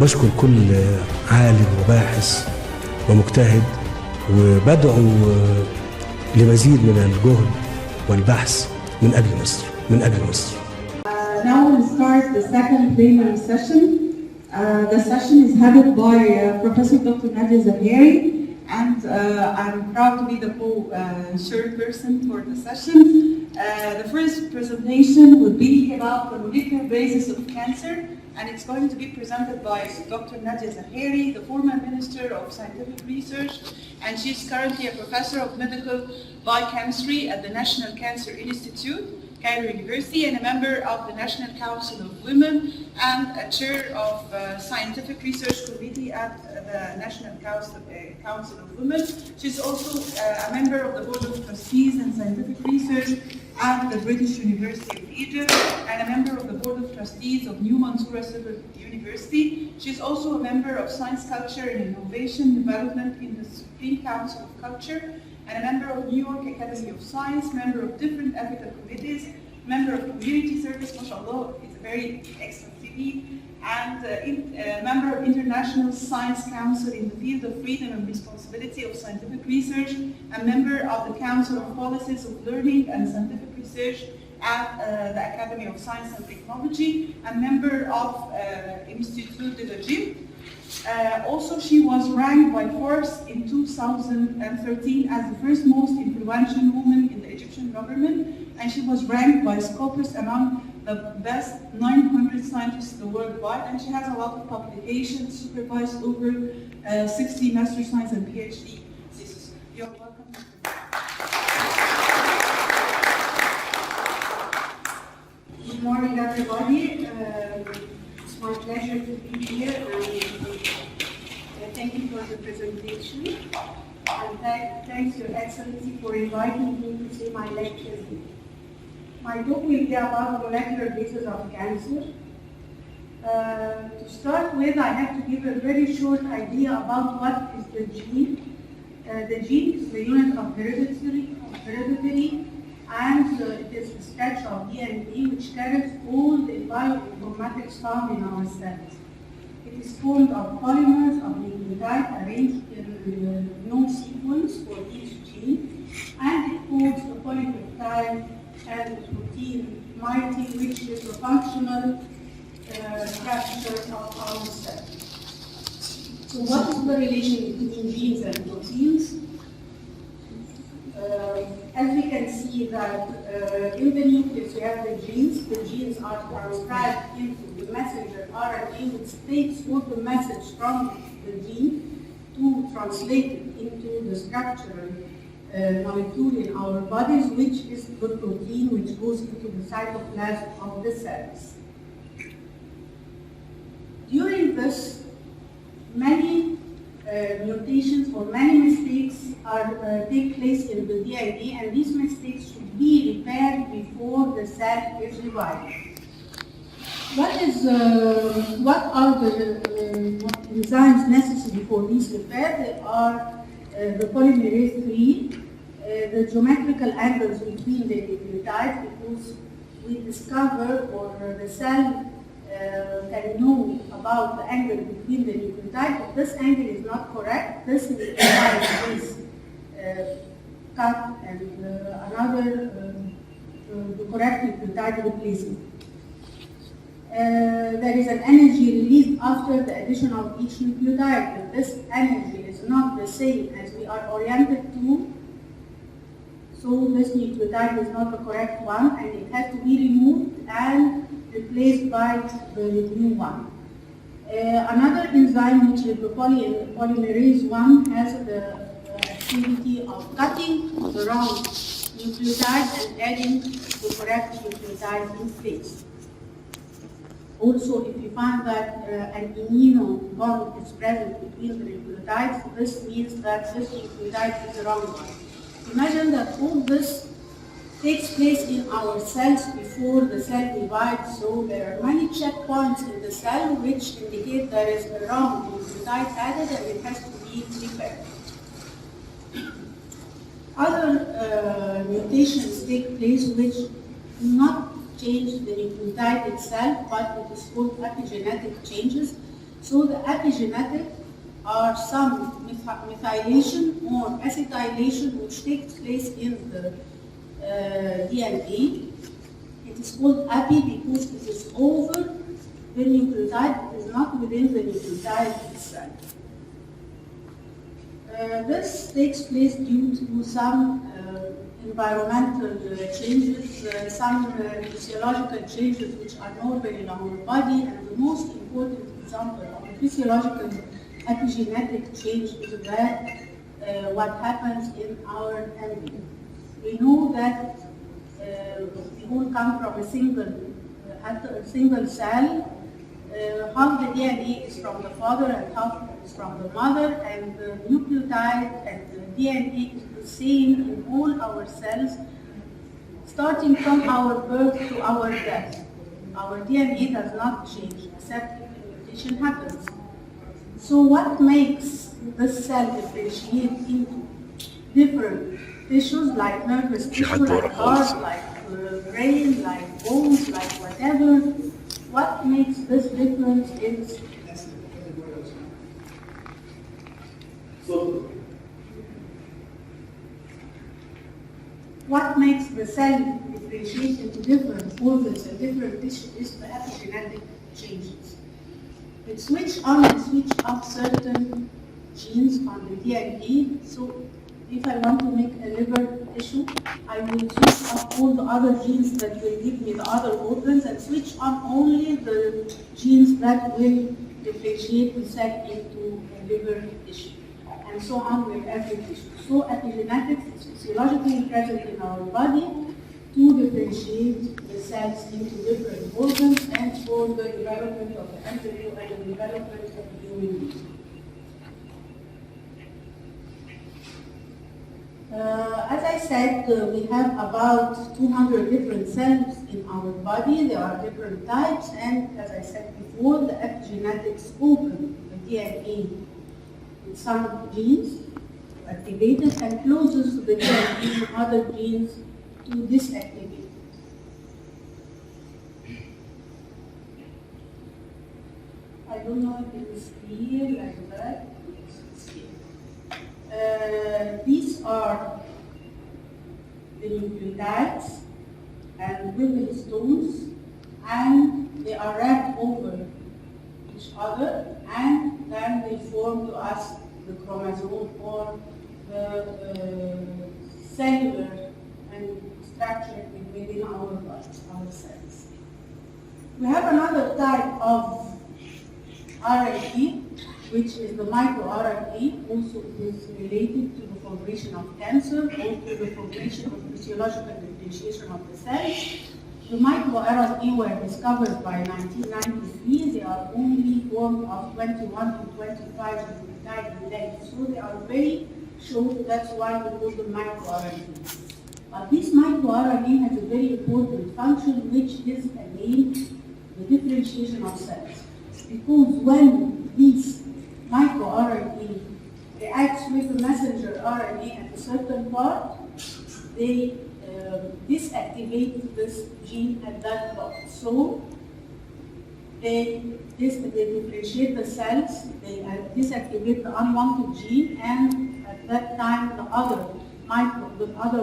بشكر كل عالم وباحث ومجتهد وبدعو لمزيد من الجهد والبحث من أجل مصر Now we'll start the second plenary session. The session is headed by Professor Dr. Nadiya Zahari, and I'm proud to be the co-chairperson for the session. The first presentation will be about the molecular basis of cancer, and it's going to be presented by Dr. Nadiya Zahari, the former Minister of Scientific Research, and she's currently a professor of medical biochemistry at the National Cancer Institute, Cairo University, and a member of the National Council of Women and a chair of Scientific Research Committee at the National Council of Women. She's also a member of the Board of Trustees in Scientific Research at the British University of Egypt and a member of the Board of Trustees of New Mansoura Civil University. She's also a member of Science, Culture and Innovation Development in the Supreme Council of Culture and a member of New York Academy of Science, member of different ethical committees, member of community service, mashallah, it's a very excellent CV, and member of International Science Council in the field of freedom and responsibility of scientific research, a member of the Council of Policies of Learning and Scientific Research at the Academy of Science and Technology, a member of Institut de l'Egypte. Also, she was ranked by Forbes in 2013 as the first most influential woman in the Egyptian government, and she was ranked by Scopus among the best 900 scientists worldwide, and she has a lot of publications, supervised over 60 master's science and PhD theses. You're welcome. Good morning, everybody. It's my pleasure to be here, and thank you for the presentation. And thanks, Your Excellency, for inviting me to say my lecture here. My talk will be about the molecular basis of cancer. To start with, I have to give a very short idea about what is the gene. The gene is the unit of heredity, and it is a stretch of DNA which carries all the bioinformatics found in our cells. It is formed of polymers of nucleotides arranged in no sequence for each gene, and it codes the polypeptide and protein moiety, which is the functional structure of our cell. So what is the relation between genes and proteins? As we can see that in the nucleus we have the genes. The genes are transcribed into the messenger RNA, which takes all the message from the gene to translate it into the structural molecule in our bodies, which is the protein which goes into the cytoplasm of the cells. During this, many mutations or many mistakes take place in the DNA, and these mistakes should be repaired before the cell is divided. What are the enzymes necessary for this repair? They are the polymerase 3, the geometrical angles between the nucleotides, because we discover, or the cell can know about the angle between the nucleotides. If this angle is not correct, this nucleotide is cut and another the correct nucleotide replacement. There is an energy released after the addition of each nucleotide. If this energy is not the same as we are oriented to, so this nucleotide is not the correct one, and it has to be removed and replaced by the new one. Another enzyme, which is the polymerase 1, has the activity of cutting the wrong nucleotide and adding the correct nucleotide in place. Also, if you find that an amino bond is present between the nucleotides, this means that this nucleotide is the wrong one. Imagine that all this takes place in our cells before the cell divides, so there are many checkpoints in the cell which indicate there is a wrong nucleotide added and it has to be repaired. Other mutations take place which do not change the nucleotide itself, but it is called epigenetic changes. So the epigenetic are some methylation or acetylation which takes place in the DNA. It is called epi because it is over the nucleotide, it is not within the nucleotide itself. This takes place due to some environmental changes, some physiological changes which are normal in our body, and the most important example of a physiological epigenetic change is that what happens in our embryo. We know that we all come from a single cell. Half the DNA is from the father and half is from the mother, and the nucleotide and the DNA is the same in all our cells, starting from our birth to our death. Our DNA does not change except if a mutation happens. So what makes the cell differentiate into different tissues like nervous tissue, like heart, like brain, like bones, like whatever? What makes this difference is what makes the cell differentiate into different organs and different tissues is the epigenetic changes. It switch on and switch off certain genes on the DNA. So if I want to make a liver tissue, I will switch off all the other genes that will give me the other organs and switch on only the genes that will differentiate the cell into a liver tissue, and so on with every tissue. So epigenetics is physiologically present in our body to differentiate the cells into different organs and for the development of the embryo and the development of the human being. As I said, we have about 200 different cells in our body. There are different types, and as I said before, the epigenetics open the DNA with some genes activated and closes the DNA with other genes to disactivate. I don't know if it is clear like that. These are the nucleotides and Wiggle stones, and they are wrapped over each other, and then they form to us the chromosome or the cellular and structure within our bodies, our cells. We have another type of RNA, which is the microRNA, also is related to the formation of cancer or to the formation of physiological differentiation of the cells. The microRNA were discovered by 1993. They are only formed of 21 to 25 nucleotide in length, so they are very short. That's why we call them microRNA. But this microRNA has a very important function, which is again the differentiation of cells. Because when these microRNA reacts with the messenger RNA at a certain part, they disactivate this gene at that part. So they differentiate the cells, they disactivate the unwanted gene, and at that time the other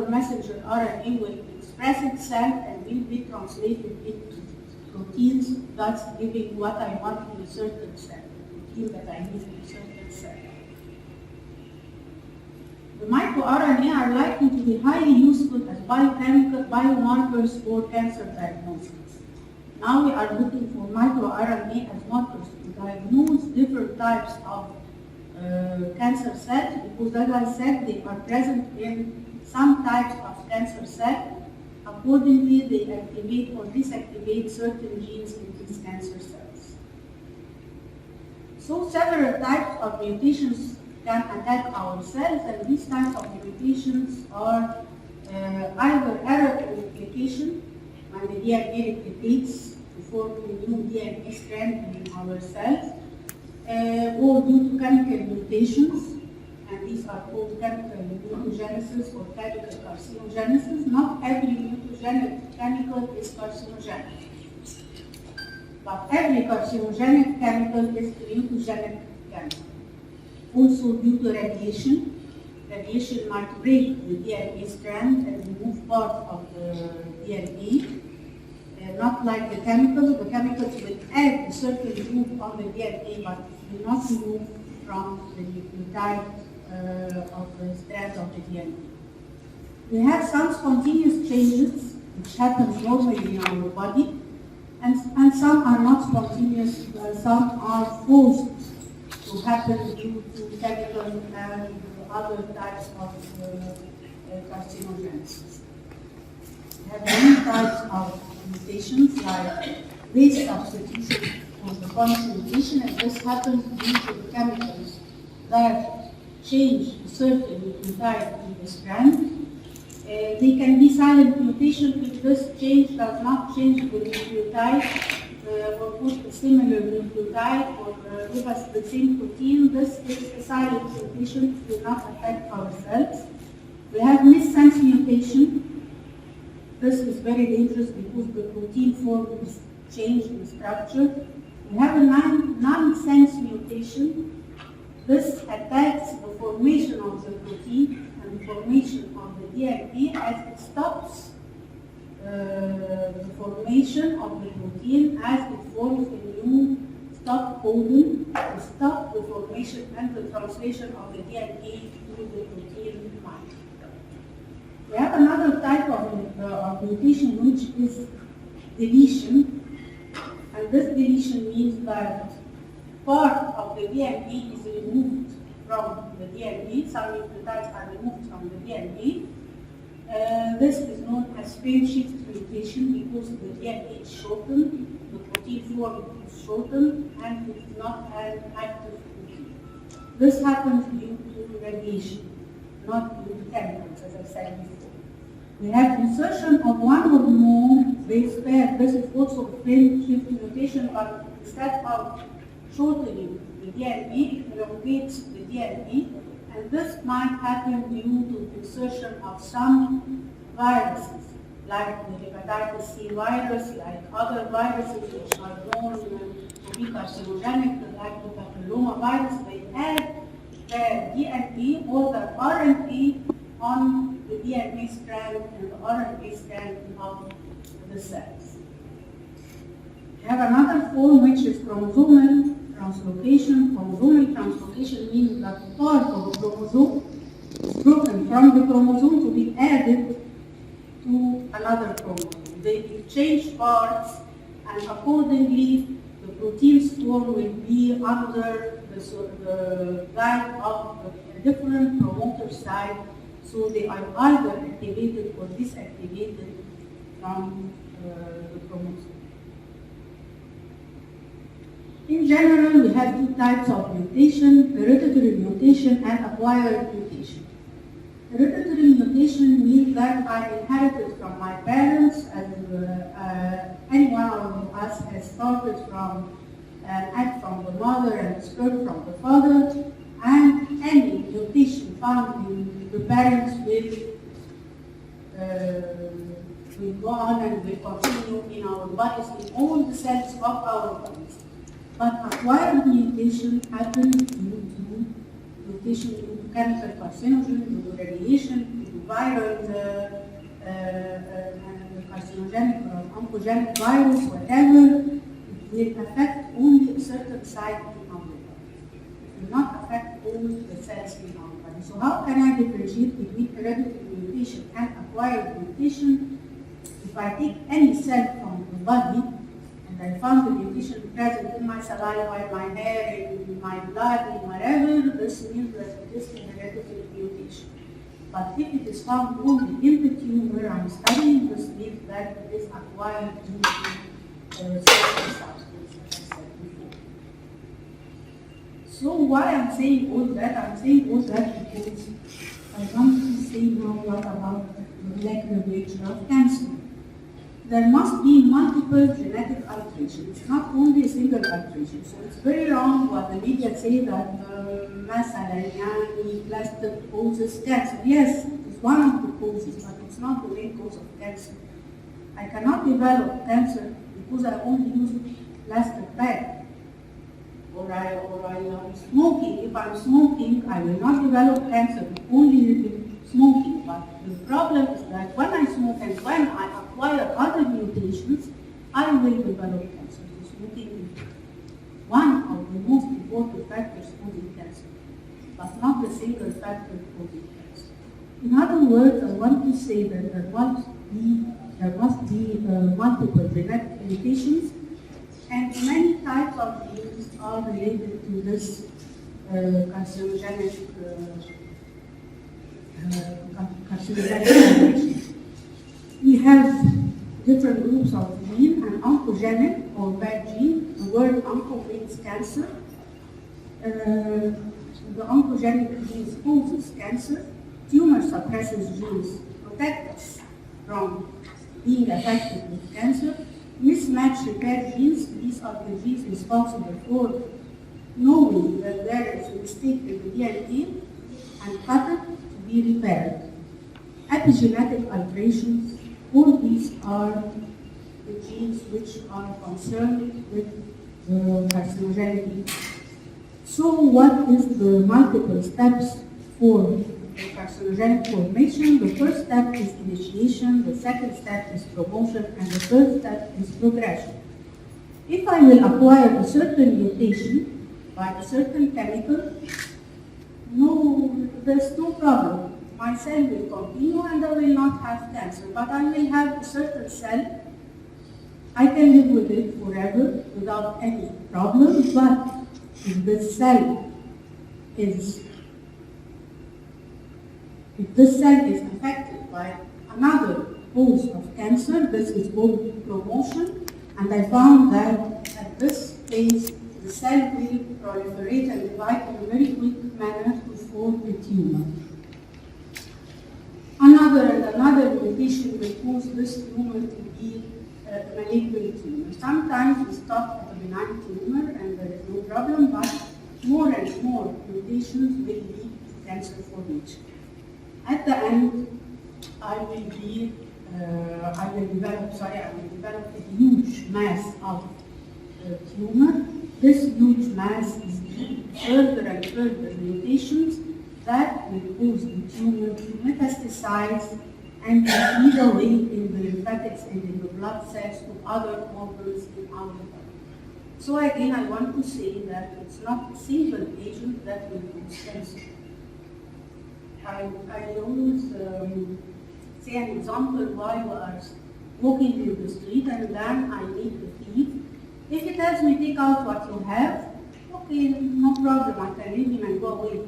messenger RNA will express itself and will be translated into proteins, thus giving what I want in a certain cell, the protein that I need in a certain cell. The microRNA are likely to be highly useful as biochemical biomarkers for cancer diagnosis. Now we are looking for microRNA as markers to diagnose different types of cancer cells, because as I said, they are present in some types of cancer cells. Accordingly, they activate or disactivate certain genes in these cancer cells. So several types of mutations can attack our cells, and these types of mutations are either error replication, when the DNA replicates to form a new DNA strand in our cells, or due to chemical mutations, and these are called chemical mutagenesis or chemical carcinogenesis. Not every mutagenic chemical is carcinogenic. But every carcinogenic chemical is a mutagenic chemical. Also due to radiation, radiation might break the DNA strand and remove part of the DNA. Not like the chemicals will add a certain group on the DNA, but will not remove from the nucleotide of the strand of the DNA. We have some spontaneous changes which happen normally in our body, and some are not spontaneous, some are forced to happen due to chemical and other types of carcinogenesis. We have many types of mutations like base substitution or the function mutation, and this happens due to the chemicals that change a certain nucleotide in the strand. They can be silent mutations if this change does not change the nucleotide or put a similar nucleotide or give us the same protein. This is a silent mutation, it will not affect our cells. We have missense mutation. This is very dangerous because the protein form is changed in structure. We have a non-sense mutation. This attacks the formation of the protein and the formation of the DNA as it stops the formation of the protein as it forms a new stop codon to stop the formation and the translation of the DNA to the protein line. We have another type of mutation which is deletion, and this deletion means that part of the DNA is removed from the DNA, some nucleotides are removed from the DNA. This is known as frame shift mutation because the DNA is shortened, the protein form is shortened, and it is not an active protein. This happens due to radiation, not due to chemicals, as I said before. We have insertion of one or more base pair. This is also a frame shift mutation, but instead of shortening the DNA, it elongates the DNA, and this might happen due to insertion of some viruses, like the hepatitis C virus, like other viruses which are known to be carcinogenic, like the papilloma virus. They add the DNA or the RNA on the DNA strand and the RNA strand of the cells. We have another form which is chromosomal translocation. Chromosomal translocation means that part of a chromosome is broken from the chromosome to be added to another chromosome. They exchange parts, and accordingly the protein's form will be under the guide of a different promoter site, so they are either activated or disactivated from the chromosome. In general, we have two types of mutation: hereditary mutation and acquired mutation. Hereditary mutation means that I inherited from my parents, and any one of us has started from an egg from the mother and sperm from the father, and any mutation found in the parents will go on and will continue in our bodies, in all the cells of our bodies. But acquired mutation happens due to mutation due to chemical carcinogen, due to radiation, due to viral carcinogenic or oncogenic virus, whatever. It will affect only a certain site in our body. It will not affect all the cells in our body. So how can I differentiate between hereditary mutation and acquired mutation? If I take any cell from the body, I found the mutation present in my saliva, in my hair, in my blood, in whatever, this means that it is a hereditary mutation. But if it is found only in the tumor I'm studying, this means that it is acquired due to certain substance, as I said before. So why I'm saying all that? I'm saying all that because I want to say now what about the molecular nature of cancer. There must be multiple genetic alterations. It's not only a single alteration. So it's very wrong what the media say that plastic causes cancer. Yes, it's one of the causes, but it's not the main cause of cancer. I cannot develop cancer because I only use plastic bag, or I am smoking. If I'm smoking, I will not develop cancer only with smoking. But the problem is that when I smoke and when I acquire other mutations, I will develop cancer. So smoking is one of the most important factors causing cancer, but not the single factor causing cancer. In other words, I want to say that there must be multiple genetic mutations, and many types of genes are related to this carcinogenic condition. We have different groups of genes, an oncogenic or bad gene. The word onco means cancer. The oncogenic genes causes cancer. Tumor suppressors genes protect us from being affected with cancer. Mismatch repair genes, these are the genes responsible for knowing that there is a mistake in the DNA and cut it to be repaired. Epigenetic alterations, all these are the genes which are concerned with carcinogenicity. So what is the multiple steps for carcinogenic formation? The first step is initiation, the second step is promotion, and the third step is progression. If I will acquire a certain mutation by a certain chemical, there's no problem. My cell will continue and I will not have cancer, but I will have a certain cell. I can live with it forever without any problem, but if this cell is affected by another cause of cancer, this is called promotion, and I found that at this phase, the cell will proliferate and divide in a very quick manner to form a tumor. Another mutation will cause this tumor to be a malignant tumor. Sometimes we stop at a benign tumor and there is no problem, but more and more mutations will lead to cancer formation. At the end, I will develop a huge mass of tumor. This huge mass is further and further mutations that will cause the tumor to metastasize and to feed away in the lymphatics and in the blood cells to other organs in our body. So again, I want to say that it's not a single agent that will cause cancer. I always say an example while we are walking in the street and then I meet the thief. If he tells me, take out what you have, okay, no problem, I can leave him and go away.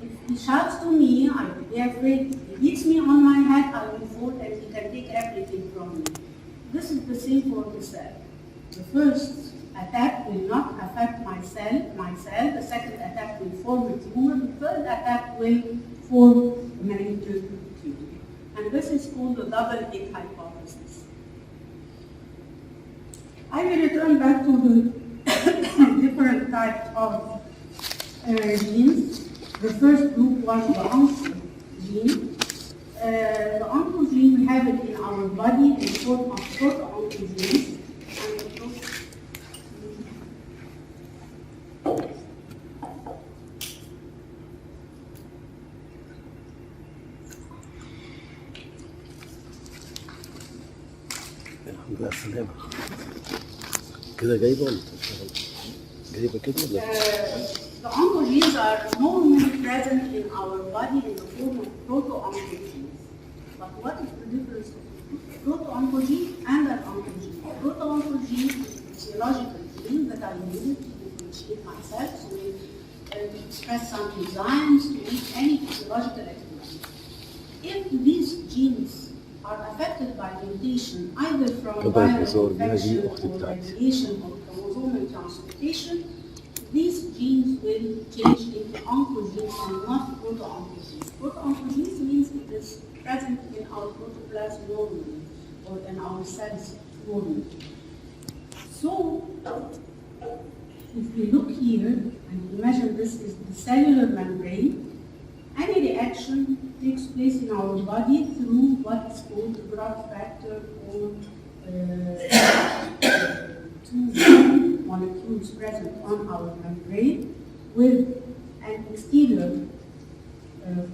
If he shouts to me, I will be afraid. If he hits me on my head, I will fall and he can take everything from me. This is the same for the cell. The first attack will not affect my cell, the second attack will form a tumor, the third attack will form a malignant tumor. And this is called the double hit hypothesis. I will return back to the different types of genes. The first group was the oncogene. The oncogene, we have it in our body in form of proto-oncogenes. الحمد لله السلامة. كده جايبة ولا جايبة كده ولا؟ The oncogenes are normally present in our body in the form of proto-oncogenes. But what is the difference between proto-oncogene and an oncogene? Proto-oncogene is a physiological gene that I use to differentiate myself, so we express some enzymes to make any physiological activity. If these genes are affected by mutation, either from viral infection or radiation or chromosomal translocation, these genes will change into oncogenes and not proto-oncogenes. Proto-oncogenes means it is present in our protoplasm normally or in our cells normally. So, if we look here and imagine this is the cellular membrane, any reaction takes place in our body through what is called the growth factor or 2 molecules present on our membrane with an exterior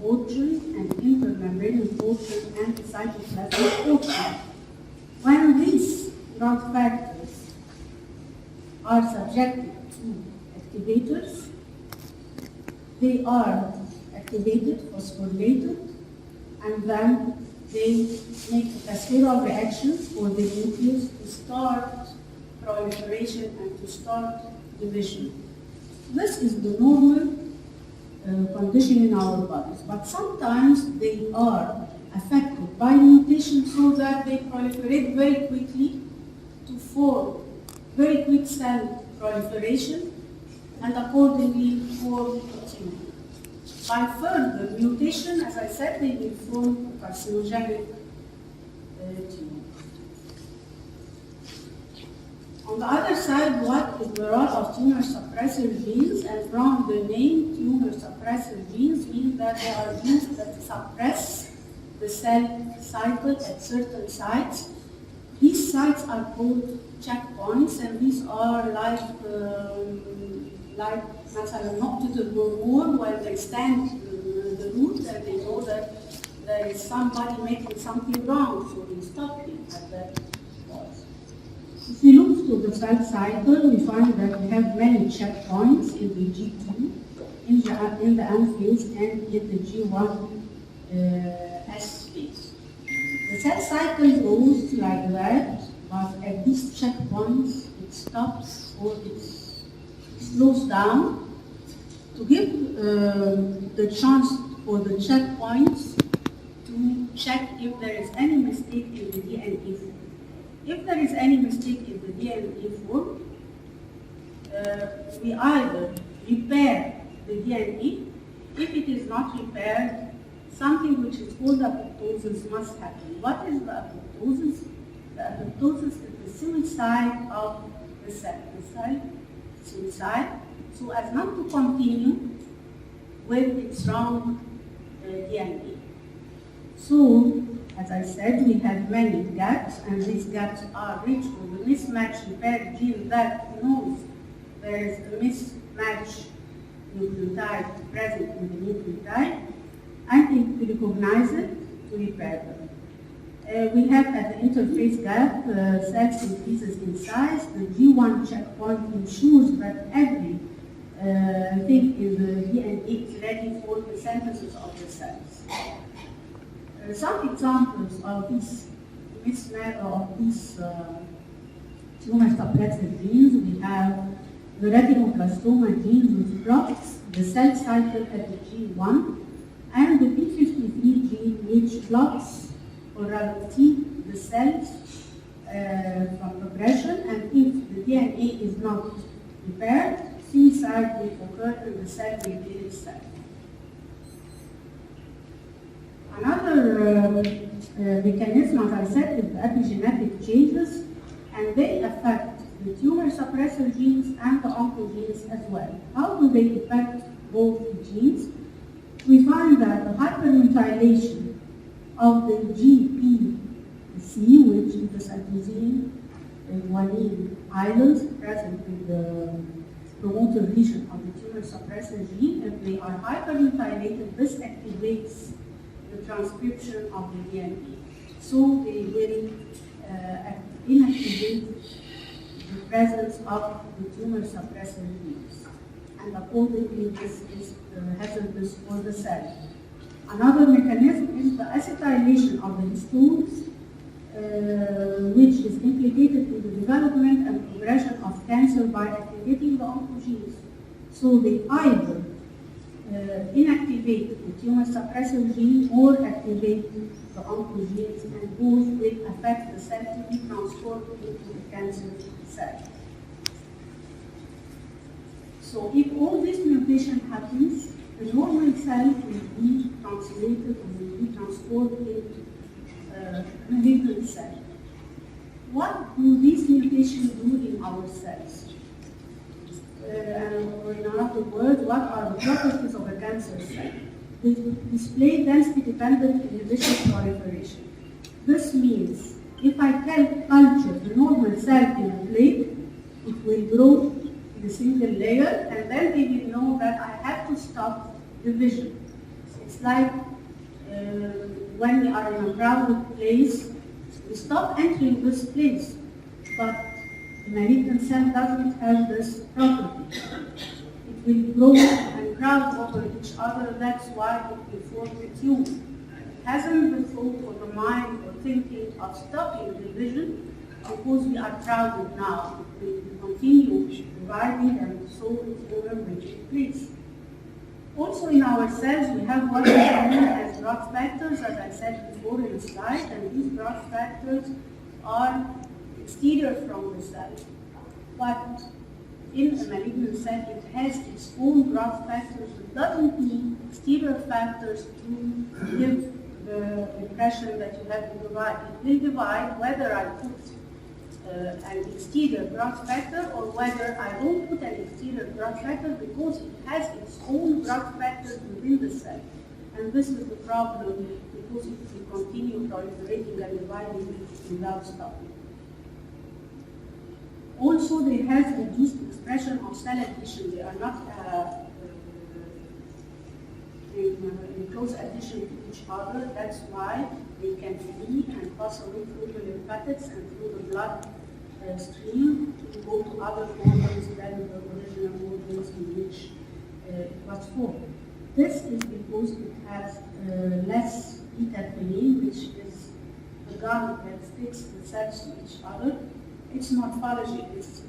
portion, an intermembrane portion, and a cytoplasmic portion. When these growth factors are subjected to activators, they are activated, phosphorylated, and then they make a cascade of reactions for the nucleus to start proliferation and to start division. This is the normal condition in our bodies, but sometimes they are affected by mutation so that they proliferate very quickly to form very quick cell proliferation and accordingly form a tumor. By further mutation, as I said, they will form a carcinogenic tumor. On the other side, what is the role of tumor suppressor genes? And from the name, tumor suppressor genes means that they are genes that suppress the cell cycle at certain sites. These sites are called checkpoints, and these are like مثلا نقطة الجمهور when they stand the route and they know that there is somebody making something wrong, so they stop him at that point. If we look to the cell cycle, we find that we have many checkpoints in the G2, in the M phase, and in the G1 S phase. The cell cycle goes like that, but at these checkpoints, it stops or it slows down to give the chance for the checkpoints to check if there is any mistake in the DNA form. If there is any mistake in the DNA form, we either repair the DNA. If it is not repaired, something which is called apoptosis must happen. What is the apoptosis? The apoptosis is the suicide of the cell. The cell suicide, so as not to continue with its wrong DNA. So, as I said, we have many gaps, and these gaps are reached with the mismatch repair gene that knows there is a mismatch nucleotide present in the nucleotide, and to recognize it, to repair them. We have at the interface gap, cells increases in size. The G1 checkpoint ensures that every thing in the DNA is ready for the synthesis of the cells. Some examples of these mismatch of these tumor suppressive genes, we have the retinoblastoma gene, which blocks the cell cycle at the G1, and the p53 gene, which blocks or rather keep the cells from progression, and if the DNA is not repaired, suicide will occur and the cell will kill itself. Another mechanism, as I said, is the epigenetic changes, and they affect the tumor suppressor genes and the oncogenes as well. How do they affect both the genes? We find that the hypermethylation of the GPC, which is the cytosine guanine islands present in the promoter region of the tumor suppressor gene, if they are hypermethylated, this activates the transcription of the DNA. So they will inactivate the presence of the tumor suppressor genes, and accordingly this is hazardous for the cell. Another mechanism is the acetylation of the histones, which is implicated in the development and progression of cancer by activating the oncogenes. So they either inactivate the tumor suppressor gene or activate the oncogenes, and both will affect the cell to be transformed into the cancer cell. So if all this mutation happens, the normal cell will be translated or will be transformed into a malignant cell. What do these mutations do in our cells? Or in other words, what are the properties of a cancer cell? They display density-dependent inhibition proliferation. This means if I culture the normal cell in a plate, it will grow single layer, and then they will know that I have to stop division. It's like when we are in a crowded place, we stop entering this place, but the malignant cell doesn't have this property. It will grow and crowd over each other, that's why it will form a tumor. It hasn't the thought or the mind or thinking of stopping division because we are crowded now. We continue dividing and so it will take place. Also in our cells, we have what is known as growth factors, as I said before in the slide, and these growth factors are exterior from the cell. But in a malignant cell, it has its own growth factors. It doesn't need exterior factors to give the impression that you have to divide. It will divide whether I put an exterior growth factor or whether I don't put an exterior growth factor, because it has its own growth factors within the cell. And this is the problem, because it will continue proliferating and dividing without stopping. Also, they have reduced expression of cell adhesion. They are not in close addition to each other. That's why they can flee and pass away through the lymphatics and through the blood stream to go to other organs than the original organs in which it was formed. This is because it has less beta-catenin, which is the gum that sticks the cells to each other. It's morphology, it's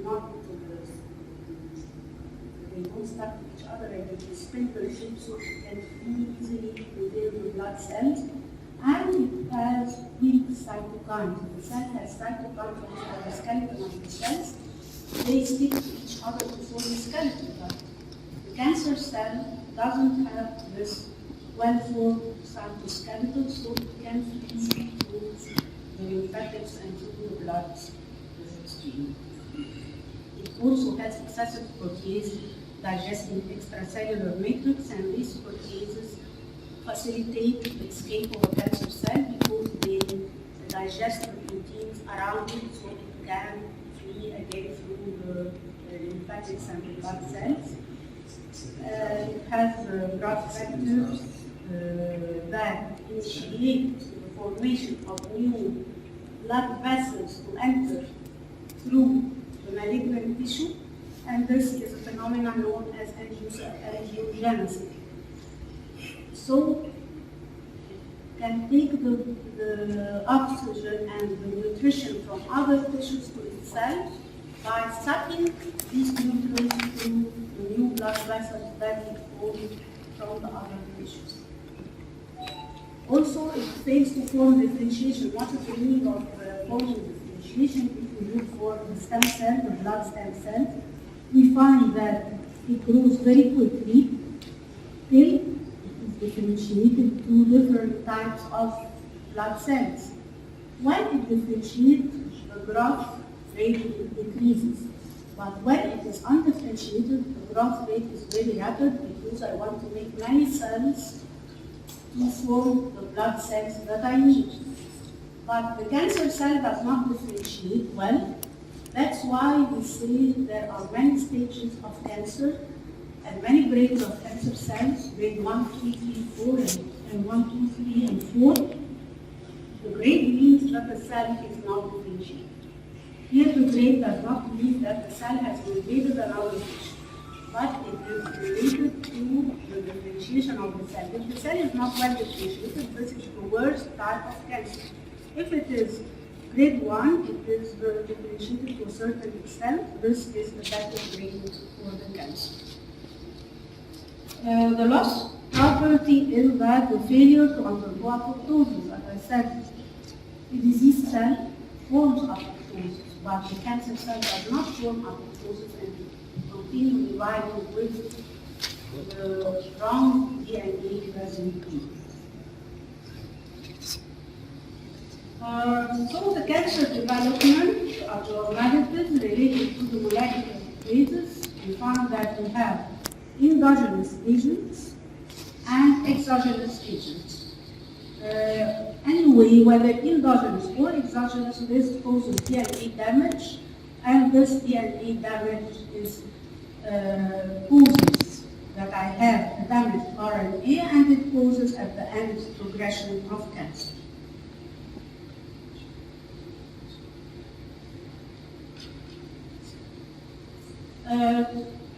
not they don't stuck to each other, and it is spindle shaped so it can flee easily within the blood cells. And it has weak cytokines. The cell has cytokines which are the skeleton of the cells. They stick to each other to form the skeleton. But the cancer cell doesn't have this well-formed cytoskeleton, so it can flee through the lymphatics and through the blood stream. It also has excessive protease digesting extracellular matrix, and these proteases facilitate the escape of a cancer cell because they digest the proteins around it so it can flee again through the lymphatics and the blood cells. It has growth factors that initiate the formation of new blood vessels to enter through the malignant tissue, and this is a phenomenon known as angiogenesis. So it can take the oxygen and the nutrition from other tissues to itself by sucking these nutrients through the new blood vessels that it forms from the other tissues. Also, it fails to form differentiation. What is the meaning of forming differentiation? If we look for the stem cell, the blood stem cell, we find that it grows very quickly till it is differentiated to different types of blood cells. When it differentiates, the growth rate decreases. But when it is undifferentiated, the growth rate is very rapid because I want to make many cells to form the blood cells that I need. But the cancer cell does not differentiate well. That's why we say there are many stages of cancer and many grades of cancer cells, grade 1, 2, 3, 4, and 1, 2, 3, and 4. The grade means that the cell is not differentiated. Here the grade does not mean that the cell has invaded another tissue, but it is related to the differentiation of the cell. If the cell is not well differentiated, this is the worst type of cancer. If it is grade 1, it is differentiated to a certain extent. This is the better grade for the cancer. The lost property is that the failure to undergo apoptosis. As I said, the disease cell forms apoptosis, but the cancer cell does not form apoptosis and continue dividing with the wrong DNA present. So the cancer development of the organisms related to the molecular phases, we found that we have endogenous agents and exogenous agents. Anyway, whether endogenous or exogenous, this causes DNA damage and this DNA damage is causes that I have damaged RNA, and it causes at the end progression of cancer.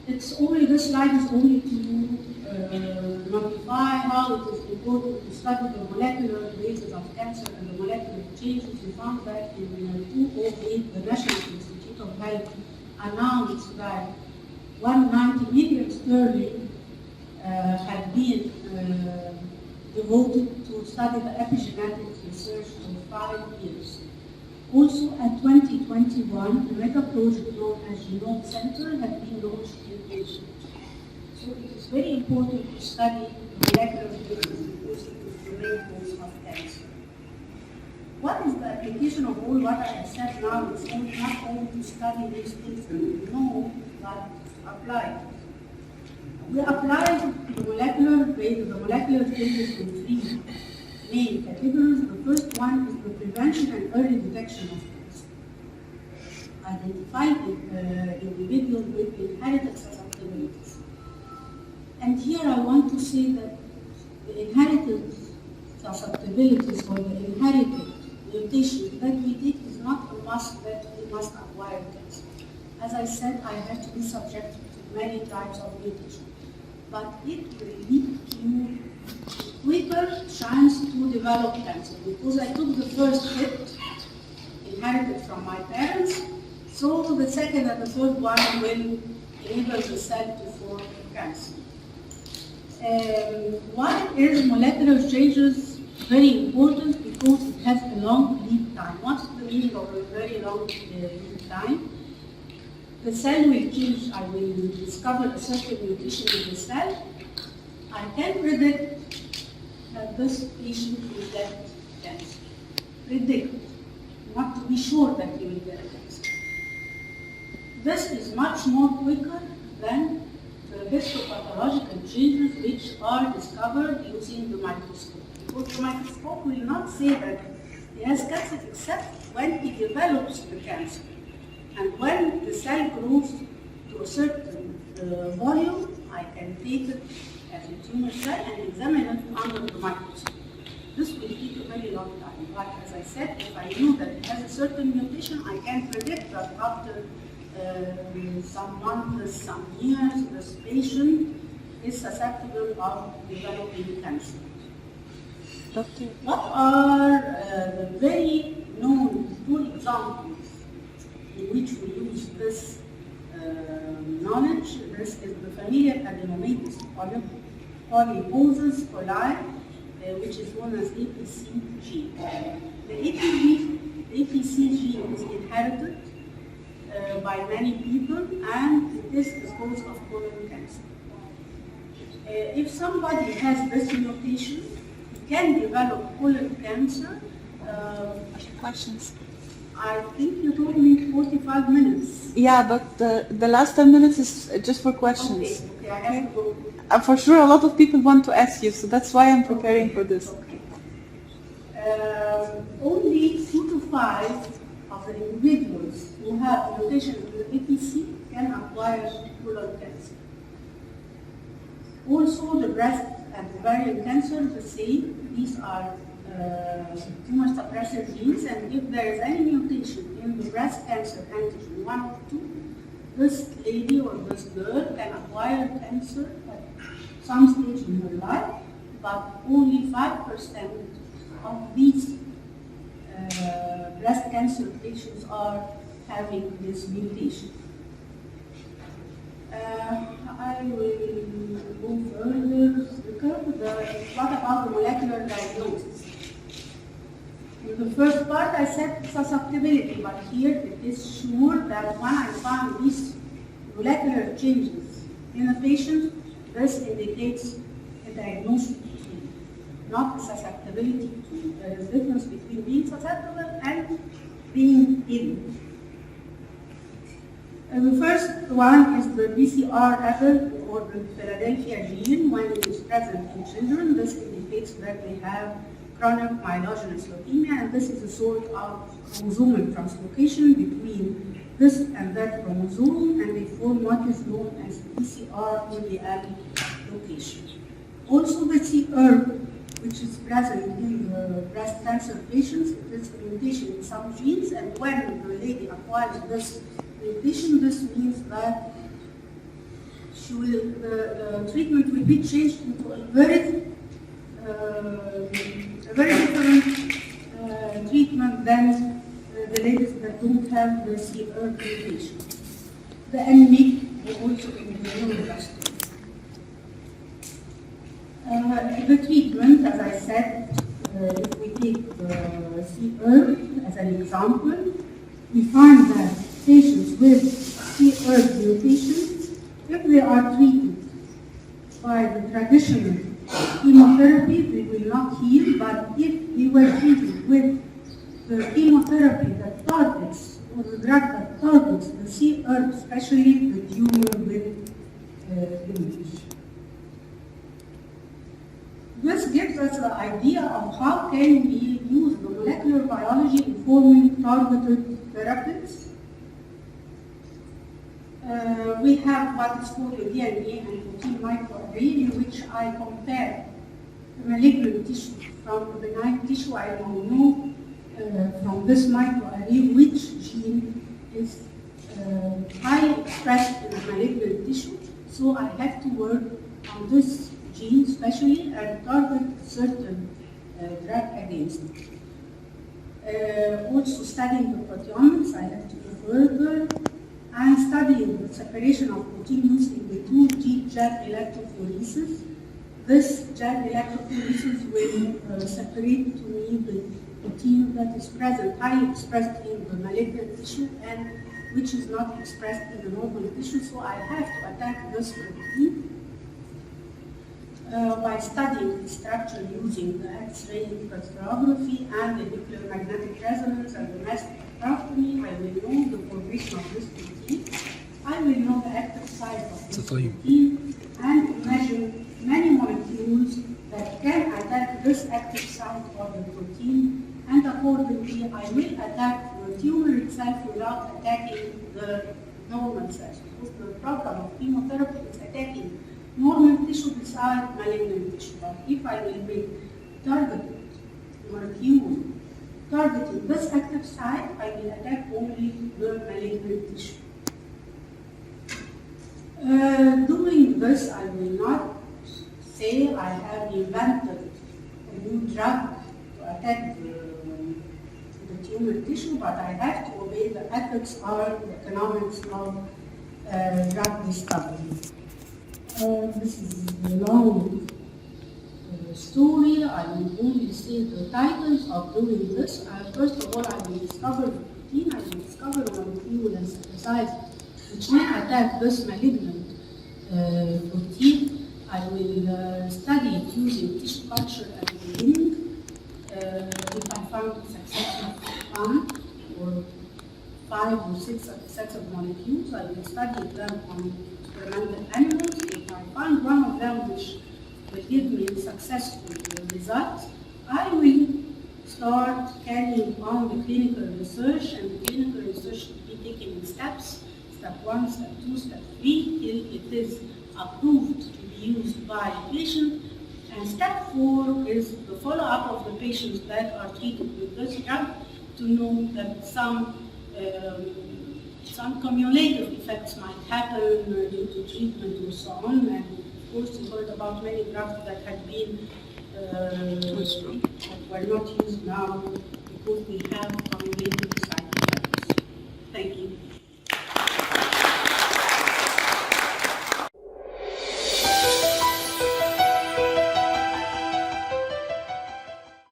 This slide is only to notify how it is important to study the molecular basis of cancer and the molecular changes. We found that in 2008, the National Institute of Health announced that 190 million sterling had been devoted to study the epigenetics research for 5 years. Also, at 2021, the mega project known as Genome Center had been launched in Egypt. So it is very important to study the molecular basis because it is the main cause of cancer. What is the application of all what I have said now? It's not only to study these things that we know, but to apply it. We apply the molecular basis, the molecular changes in 3 main categories. The first one is the prevention and early detection of cancer. Identify individuals with inherited susceptibilities. And here I want to say that the inherited susceptibilities or the inherited mutations that we take is not a must that we must acquire cancer. As I said, I have to be subjected to many types of mutations. But it will lead to quicker chance to develop cancer because I took the first hit inherited from my parents, so the second and the third one will enable the cell to form cancer. Why is molecular changes very important? Because it has a long lead time. What's the meaning of a very long lead time? The cell will change, I will discover a certain mutation in the cell. I can predict that this patient will get cancer. Predict, not to be sure that he will get cancer. This is much more quicker than the histopathological changes which are discovered using the microscope. Because the microscope will not say that he has cancer except when he develops the cancer. And when the cell grows to a certain volume, I can take it as a tumor cell and examine it under the microscope. This will take a very long time. But as I said, if I knew that it has a certain mutation, I can predict that after some months, some years, this patient is susceptible of developing cancer. Doctor, What are the very known 2 examples in which we use this knowledge? This is the familial adenomatous polyposis coli, which is known as APC gene. The APC gene is inherited by many people, and it is the cause of colon cancer. If somebody has this mutation, he can develop colon cancer. questions. I think you told me 45 minutes. Yeah, but the last 10 minutes is just for questions. Okay, I have to go. For sure, a lot of people want to ask you, so that's why I'm preparing for this. Okay. Only 2 to 5 of the individuals who have mutation in the APC can acquire colon cancer. Also, the breast and ovarian cancer, the same. These are tumor suppressor genes, and if there is any mutation in the breast cancer antigen 1 or 2, this lady or this girl can acquire cancer at some stage in her life, but only 5% of these breast cancer patients are having this mutation. I will go further. What about the molecular diagnosis? In the first part, I said susceptibility, but here it is sure that when I find these molecular changes in a patient, this indicates a diagnosis, not a susceptibility. There is a difference between being susceptible and being ill. The first one is the BCR-ABL or the Philadelphia gene. When it is present in children, this indicates that they have chronic myelogenous leukemia, and this is a sort of chromosomal translocation between this and that chromosome, and they form what is known as PCR in the allele location. Also, the CERB, which is present in the breast cancer patients, it is a mutation in some genes, and when the lady acquires this mutation, this means that the treatment will be changed into a very different treatment than the ladies that don't have the CERB mutation. The anemic will also be neuroplastic. The treatment, as I said, if we take the CERB as an example, we find that patients with CERB mutations, if they are treated by the traditional chemotherapy, they will not heal, but if they were treated with the chemotherapy that targets, or the drug that targets the CERB, especially the tumor will diminish. This gives us an idea of how can we use the molecular biology in forming targeted therapies. We have what is called a DNA and protein microarray, in which I compare the malignant tissue from the benign tissue. I don't know from this microarray which gene is highly expressed in the malignant tissue. So I have to work on this gene especially and target certain drug against it. Also studying the proteomics, I have to go further and studying the separation of protein using the 2G jet electrophoresis. This jet electrophoresis will separate to me the protein that is present, highly expressed in the malignant tissue and which is not expressed in the normal tissue. So I have to attack this protein by studying the structure using the X-ray crystallography and the nuclear magnetic resonance and the mass spectrometry. I will know the formation of this protein. I will know the active site of this protein and imagine many molecules that can attack this active site of the protein, and accordingly I will attack the tumor itself without attacking the normal cells. Because the problem of chemotherapy is attacking normal tissue beside malignant tissue. But if I will make targeted molecule targeting this active site, I will attack only the malignant tissue. Doing this, I will not say I have invented a new drug to attack the tumor tissue, but I have to obey the ethics or the economics of drug discovery. This is a long story. I will only say the titles of doing this. First of all, I will discover the protein. I will discover a molecule and synthesize which will attack this malignant protein. I will study it using tissue culture at the beginning. If I found a successful plant or 5 or 6 sets of molecules, I will study them on experimental animals. If I find one of them which will give me successful results, I will start carrying on the clinical research, and the clinical research should be taken in steps. Step 1, step 2, step 3, till it is approved to be used by a patient. And step 4 is the follow-up of the patients that are treated with this drug to know that some cumulative effects might happen due to treatment or so on. And of course, you heard about many drugs that had been that were not used now because we have